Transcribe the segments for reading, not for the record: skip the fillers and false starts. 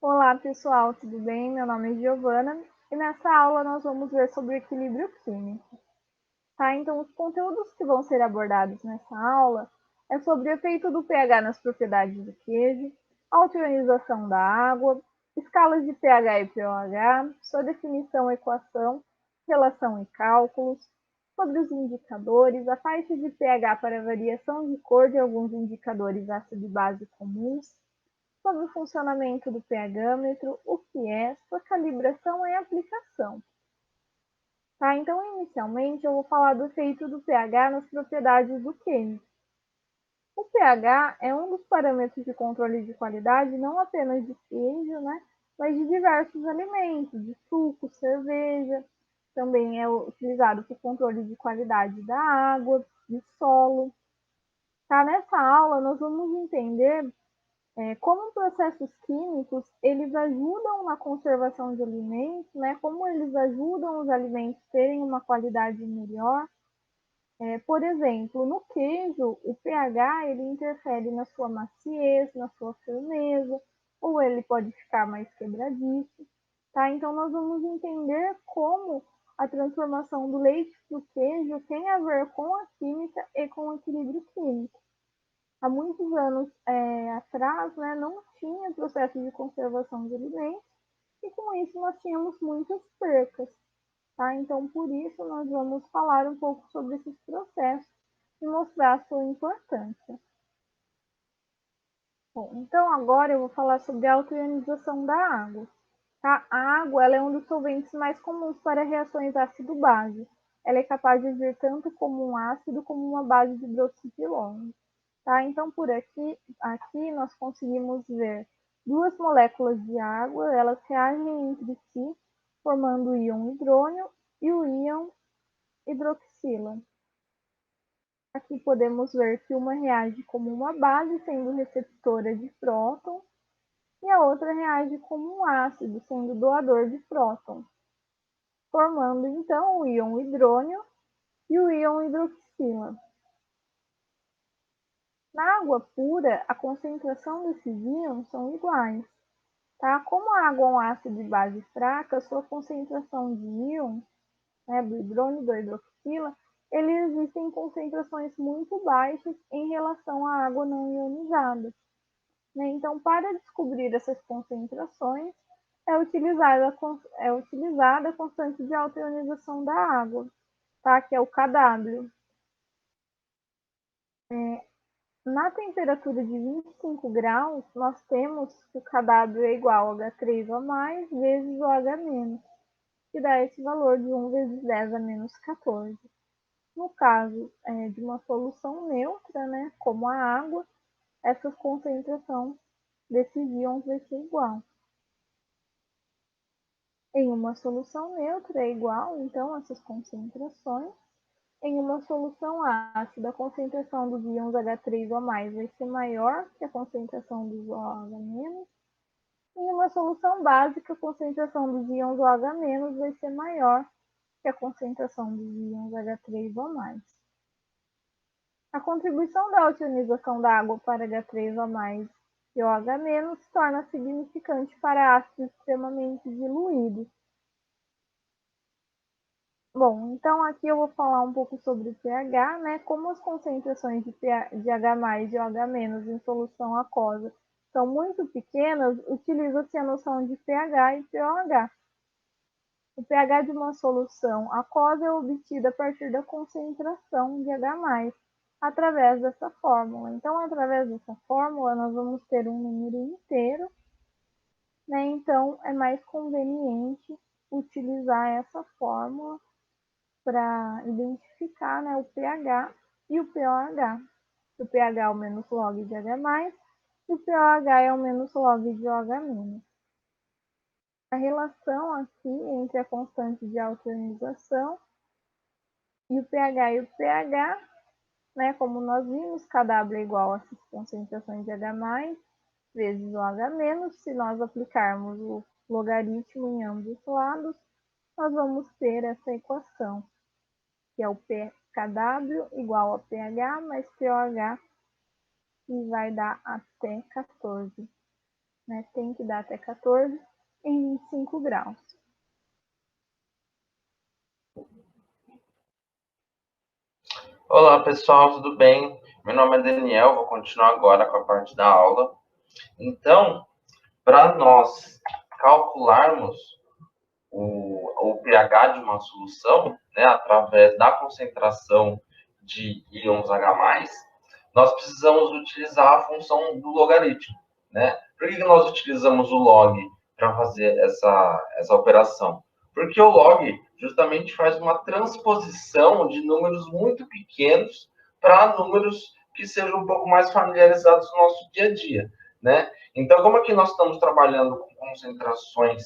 Olá pessoal, tudo bem? Meu nome é Giovana e nessa aula nós vamos ver sobre o equilíbrio químico. Tá? Então, os conteúdos que vão ser abordados nessa aula é sobre o efeito do pH nas propriedades do queijo, a ionização da água, escalas de pH e pOH, sua definição, equação, relação e cálculos, sobre os indicadores, a faixa de pH para variação de cor de alguns indicadores ácido e base comuns, sobre o funcionamento do pH-metro, o que é, sua calibração e aplicação. Tá? Então, inicialmente, eu vou falar do efeito do pH nas propriedades do queijo. O pH é um dos parâmetros de controle de qualidade não apenas de queijo, né, mas de diversos alimentos, de suco, cerveja. Também é utilizado para o controle de qualidade da água, de solo. Tá? Nessa aula, nós vamos entender como processos químicos eles ajudam na conservação de alimentos, né? Como eles ajudam os alimentos a terem uma qualidade melhor. Por exemplo, no queijo, o pH ele interfere na sua maciez, na sua firmeza, ou ele pode ficar mais quebradiço. Tá? Então, nós vamos entender como a transformação do leite para o queijo tem a ver com a química e com o equilíbrio químico. Há muitos anos atrás, né, não tinha processo de conservação de alimentos e com isso nós tínhamos muitas percas. Tá? Então, por isso, nós vamos falar um pouco sobre esses processos e mostrar a sua importância. Bom, então agora eu vou falar sobre a autoionização da água. Tá? A água ela é um dos solventes mais comuns para reações ácido-base. Ela é capaz de agir tanto como um ácido como uma base de hidroxipilose. Tá? Então, por aqui nós conseguimos ver duas moléculas de água, elas reagem entre si, formando o íon hidrônio e o íon hidroxila. Aqui podemos ver que uma reage como uma base, sendo receptora de prótons, e a outra reage como um ácido, sendo doador de prótons, formando então o íon hidrônio e o íon hidroxila. Na água pura, a concentração desses íons são iguais. Tá? Como a água é um ácido de base fraca, sua concentração de íons, né, do hidrônio e do hidroxila, eles existem em concentrações muito baixas em relação à água não ionizada. Né? Então, para descobrir essas concentrações, é utilizada a constante de autoionização da água, tá? Que é o kW. Na temperatura de 25 graus, nós temos que o kW é igual a H3 a mais vezes o H-, que dá esse valor de 1 vezes 10 a menos 14. No caso de uma solução neutra, né, como a água, essa concentração desses íons vai ser igual. Em uma solução neutra é igual, então, essas concentrações. Em uma solução ácida, a concentração dos íons H3 ou mais vai ser maior que a concentração dos OH-. Em uma solução básica, a concentração dos íons OH- vai ser maior que a concentração dos íons H3 ou mais. A contribuição da oxionização da água para H3 ou mais e OH- se torna significante para ácidos extremamente diluídos. Bom, então aqui eu vou falar um pouco sobre o pH, né? Como as concentrações de H+ e OH- em solução aquosa são muito pequenas, utiliza-se a noção de pH e pOH. O pH de uma solução aquosa é obtido a partir da concentração de H+, através dessa fórmula. Então, através dessa fórmula, nós vamos ter um número inteiro, né? Então, é mais conveniente utilizar essa fórmula para identificar, né, o pH e o pOH. O pH é o menos log de H+, e o pOH é o menos log de OH-. A relação aqui entre a constante de autoionização e o pH e o pH, né, como nós vimos, kW é igual a essas concentrações de H+ vezes OH-. Se nós aplicarmos o logaritmo em ambos os lados, nós vamos ter essa equação, que é o kW igual a pH mais pOH, que vai dar até 14. né? Tem que dar até 14 em 25 graus. Olá pessoal, tudo bem? Meu nome é Daniel, vou continuar agora com a parte da aula. Então, para nós calcularmos o pH de uma solução, né, através da concentração de íons H+, nós precisamos utilizar a função do logaritmo, né? Por que nós utilizamos o log para fazer essa operação? Porque o log justamente faz uma transposição de números muito pequenos para números que sejam um pouco mais familiarizados no nosso dia a dia, né? Então, como aqui nós estamos trabalhando com concentrações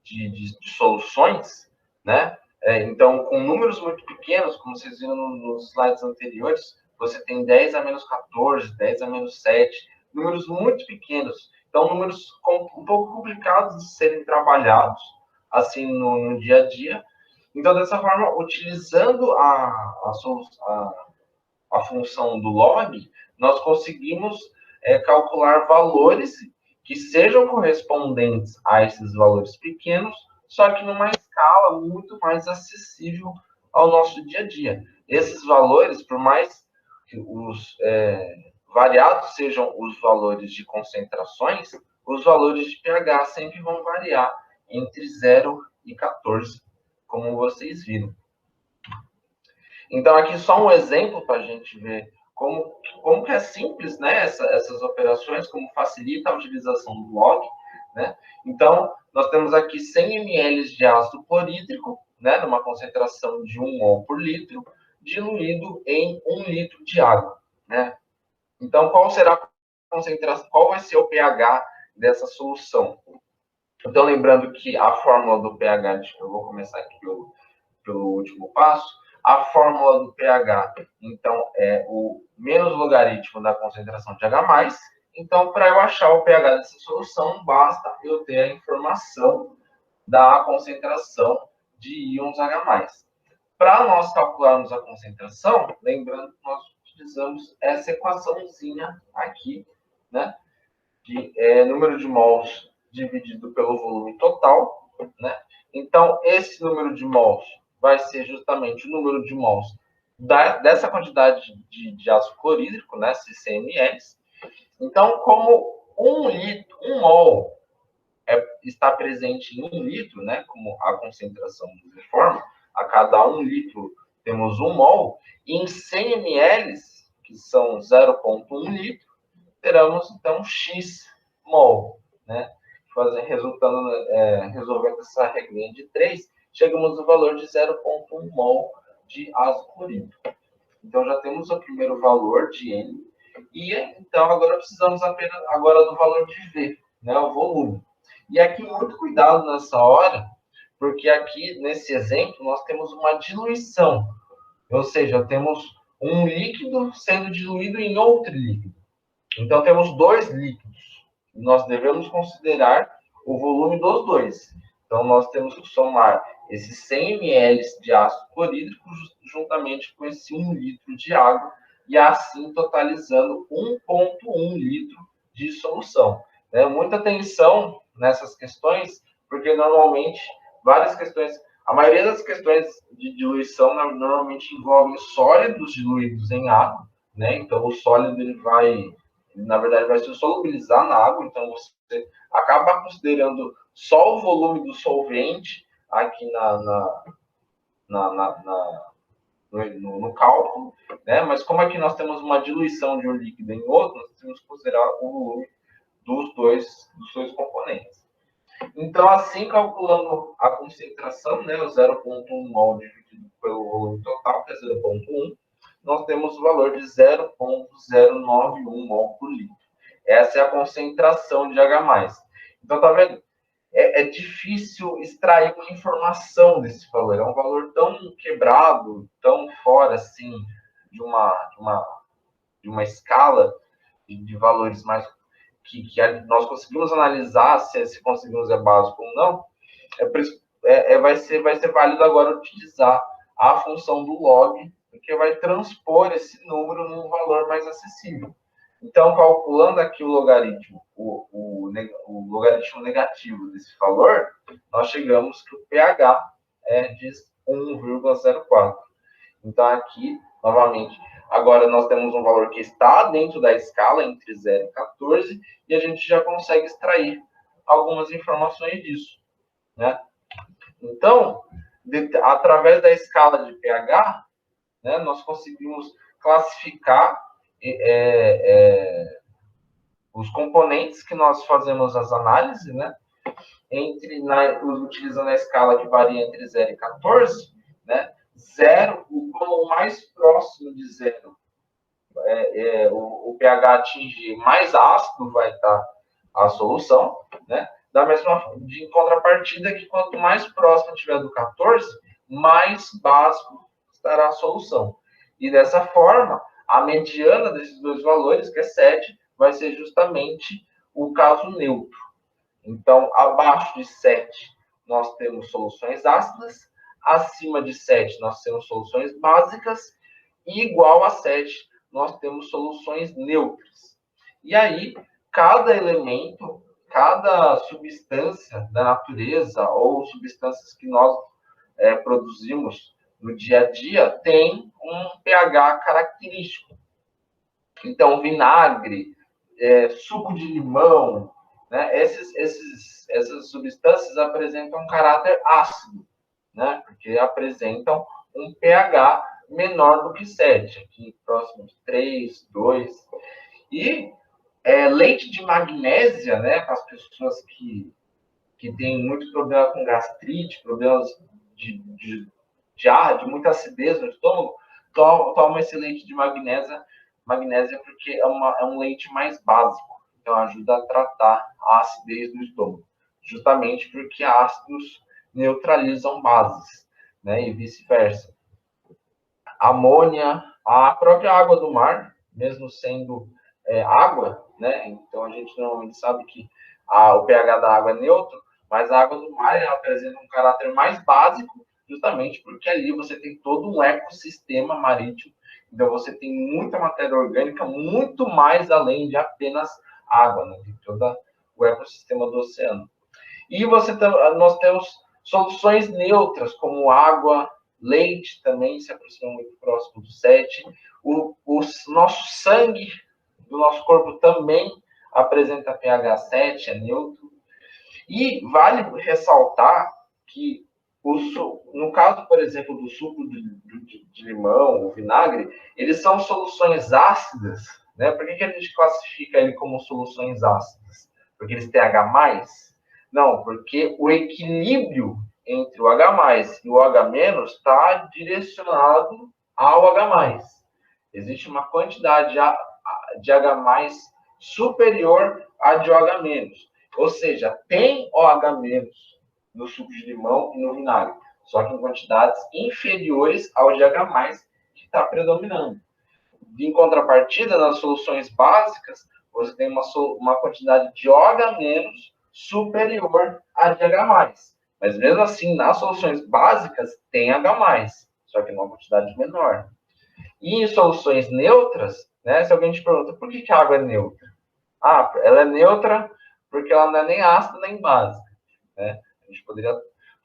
de soluções, né? Então, com números muito pequenos, como vocês viram nos slides anteriores, você tem 10 a menos 14, 10 a menos 7, números muito pequenos. Então, números um pouco complicados de serem trabalhados, assim, no dia a dia. Então, dessa forma, utilizando a função do log, nós conseguimos calcular valores que sejam correspondentes a esses valores pequenos, só que numa escala muito mais acessível ao nosso dia a dia. Esses valores, por mais que os variados sejam os valores de concentrações, os valores de pH sempre vão variar entre 0 e 14, como vocês viram. Então, aqui só um exemplo para a gente ver como que é simples, né, essas operações, como facilita a utilização do log, né? Então, nós temos aqui 100 ml de ácido clorídrico, né, numa concentração de 1 mol por litro, diluído em 1 litro de água, né? Então, qual será a concentração, qual vai ser o pH dessa solução? Então, lembrando que a fórmula do pH, eu vou começar aqui pelo último passo, a fórmula do pH, então, é o menos logaritmo da concentração de H+. Então, para eu achar o pH dessa solução, basta eu ter a informação da concentração de íons H+. Para nós calcularmos a concentração, lembrando que nós utilizamos essa equaçãozinha aqui, né? Que é número de mols dividido pelo volume total, né? Então, esse número de mols vai ser justamente o número de mols dessa quantidade de ácido clorídrico, né, 100 ml. Então, como um mol está presente em 1 litro, né, como a concentração nos informa, a cada 1 litro temos 1 mol, e em 100 ml, que são 0,1 litro, teremos, então, X mol, né? Resolvendo essa regrinha de 3, chegamos no valor de 0,1 mol de ácido clorídrico. Então, já temos o primeiro valor de N, e então agora precisamos apenas agora do valor de V, né, o volume. E aqui, muito cuidado nessa hora, porque aqui, nesse exemplo, nós temos uma diluição, ou seja, temos um líquido sendo diluído em outro líquido. Então, temos 2 líquidos. Nós devemos considerar o volume dos dois. Então, nós temos que somar esses 100 ml de ácido clorídrico juntamente com esse 1 litro de água, e assim totalizando 1,1 litro de solução. Muita atenção nessas questões, porque normalmente várias questões, a maioria das questões de diluição normalmente envolvem sólidos diluídos em água, né? Então, o sólido ele vai, na verdade, vai se solubilizar na água, então você acaba considerando só o volume do solvente aqui no cálculo, né? Mas como aqui nós temos uma diluição de um líquido em outro, nós temos que considerar o volume dos dois componentes. Então, assim, calculando a concentração, né, o 0,1 mol dividido pelo volume total, que é 0,1, nós temos o valor de 0,091 mol por litro. Essa é a concentração de H+. Então, tá vendo? É difícil extrair uma informação desse valor. É um valor tão quebrado, tão fora, assim, de uma escala de valores mais que nós conseguimos analisar se conseguimos é básico ou não. Vai ser válido agora utilizar a função do log, porque vai transpor esse número num valor mais acessível. Então, calculando aqui o logaritmo, o logaritmo negativo desse valor, nós chegamos que o pH é de 1,04. Então, aqui, novamente, agora nós temos um valor que está dentro da escala entre 0 e 14, e a gente já consegue extrair algumas informações disso, né? Então, através da escala de pH, né, nós conseguimos classificar os componentes que nós fazemos as análises, né, utilizando a escala que varia entre 0 e 14, né, 0, o mais próximo de 0 o pH atingir, mais ácido vai estar a solução, né? Da mesma de contrapartida que quanto mais próximo tiver do 14, mais básico estará a solução. E dessa forma, a mediana desses dois valores, que é 7, vai ser justamente o caso neutro. Então, abaixo de 7, nós temos soluções ácidas, acima de 7, nós temos soluções básicas, e igual a 7, nós temos soluções neutras. E aí, cada elemento, cada substância da natureza ou substâncias que nós produzimos no dia a dia tem um pH característico. Então, vinagre, suco de limão, né? Essas substâncias apresentam um caráter ácido, né? Porque apresentam um pH menor do que 7, aqui próximo de 3, 2. E leite de magnésia, né? Para as pessoas que têm muito problema com gastrite, problemas de muita acidez no estômago, toma esse leite de magnésia porque é um leite mais básico, então ajuda a tratar a acidez do estômago, justamente porque ácidos neutralizam bases, né, e vice-versa. Amônia, a própria água do mar, mesmo sendo água, né, então a gente normalmente sabe que o pH da água é neutro, mas a água do mar ela apresenta um caráter mais básico, justamente porque ali você tem todo um ecossistema marítimo, então você tem muita matéria orgânica, muito mais além de apenas água, né? Tem todo o ecossistema do oceano. E nós temos soluções neutras, como água, leite também se aproxima muito próximo do 7. O nosso sangue do nosso corpo também apresenta pH 7, é neutro. E vale ressaltar que, no caso, por exemplo, do suco de limão, o vinagre, eles são soluções ácidas, né? Por que a gente classifica ele como soluções ácidas? Porque eles têm H+? Não, porque o equilíbrio entre o H+, e o H- está direcionado ao H+. Existe uma quantidade de H+ superior à de OH-. Ou seja, tem OH- no suco de limão e no vinagre, só que em quantidades inferiores ao de H+, que está predominando. Em contrapartida, nas soluções básicas, você tem uma quantidade de OH- superior à de H+. Mas mesmo assim, nas soluções básicas, tem H+, só que numa quantidade menor. E em soluções neutras, né, se alguém te pergunta por que a água é neutra? Ah, ela é neutra porque ela não é nem ácida nem básica. Né? A gente poderia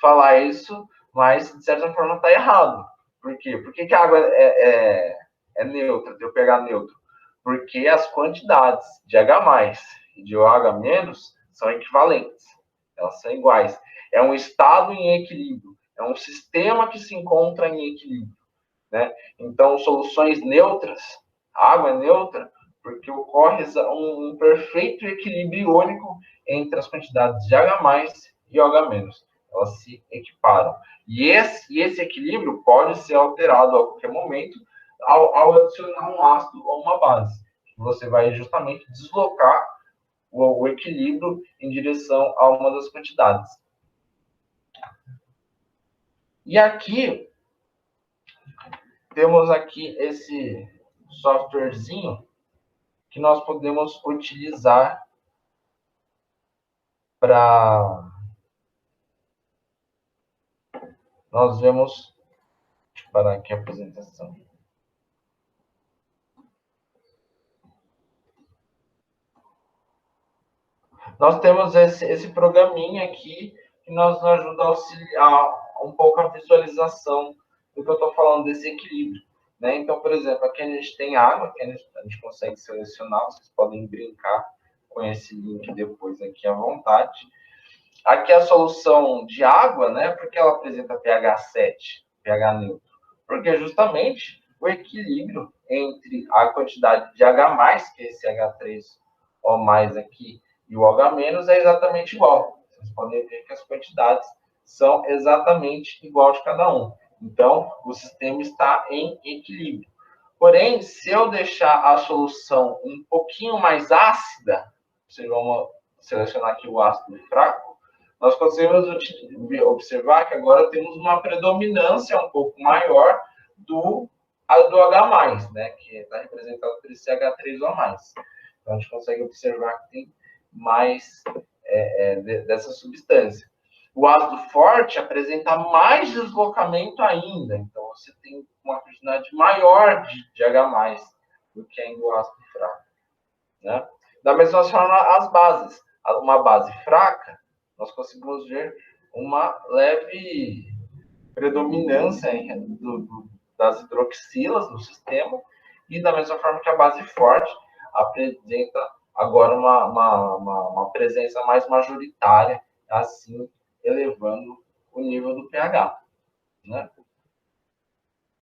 falar isso, mas de certa forma está errado. Por quê? Por que a água é neutra, tem o pH neutro? Porque as quantidades de H+ e de OH- são equivalentes, elas são iguais. É um estado em equilíbrio, é um sistema que se encontra em equilíbrio. Né? Então, soluções neutras, a água é neutra porque ocorre um perfeito equilíbrio iônico entre as quantidades de H+ e OH-. Elas se equiparam. E esse equilíbrio pode ser alterado a qualquer momento ao adicionar um ácido ou uma base. Você vai justamente deslocar o equilíbrio em direção a uma das quantidades. E aqui, temos aqui esse softwarezinho que nós podemos utilizar para nós vemos. Deixa eu parar aqui a apresentação. Nós temos esse programinha aqui que nos ajuda a auxiliar um pouco a visualização do que eu estou falando desse equilíbrio. Né? Então, por exemplo, aqui a gente tem água, que a gente consegue selecionar, vocês podem brincar com esse link depois aqui à vontade. Aqui a solução de água, né? Porque ela apresenta pH 7, pH neutro. Porque justamente o equilíbrio entre a quantidade de H+, que é esse H3O+ aqui, e o OH- é exatamente igual. Vocês podem ver que as quantidades são exatamente igual de cada um. Então, o sistema está em equilíbrio. Porém, se eu deixar a solução um pouquinho mais ácida, vocês vão selecionar aqui o ácido fraco, nós conseguimos observar que agora temos uma predominância um pouco maior do H+, né, que está representado por esse H3O+. Então, a gente consegue observar que tem mais dessa substância. O ácido forte apresenta mais deslocamento ainda, então você tem uma quantidade maior de H+, do que ainda o ácido fraco. Né? Da mesma forma, as bases. Uma base fraca, nós conseguimos ver uma leve predominância das hidroxilas no sistema, e da mesma forma que a base forte apresenta agora uma presença mais majoritária, assim elevando o nível do pH. Né?